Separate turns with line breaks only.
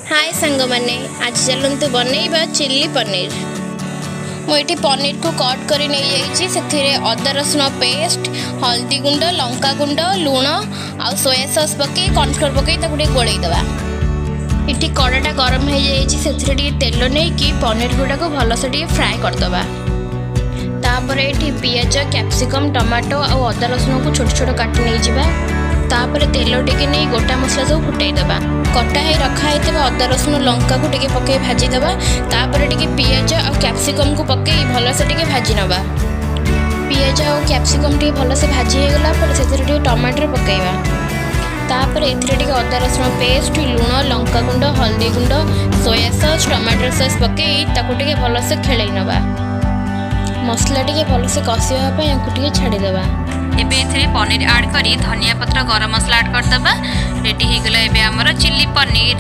हाय सांग मैंने आज चलतु बनइबा चिल्ली पनीर। मुझे पनीर को कट कर अदा रसुण पेस्ट हल्दी गुंड लंका गुंड लुण आ सोया सॉस पकई कॉर्नफ्लोर पकई गोलैदवा। ये कड़ाटा गरम हो जाए तेल नहीं पनीर गुड़ा को भलसे फ्राए करदे। तापर ये पियाज कैप्सिकम टमाटो और अदा रसुण को छोट छोट काटी नहीं जावा। तापर तेल टिके नहीं गोटा मसला सब फुटाईदे। कटा ही रखाई अदा रसुण लंका को टिके पकई भाजीदे। तापर टिके पियाज और कैप्सिकम को पकई भलसे टिके भाजी नवा। पियाज और कैप्सिकम टिके भलसे भाजी हो गला पर से टमाटर पकईवा। तापर एथिरे अदा रसुण पेस्ट लुण लंका गुंड हल्दी गुंड सोया सॉस टमाटर सॉस पकई ताको टिके भलसे खेलई नवा। मसला टिके भलसे कषिया टिके छाड़ीदे।
एबे एथिरे पनीर ऐड करी धनिया पत्र गरम मसला ऐड करदबा। रेडी हो गला एबे हमर चिल्ली पनीर।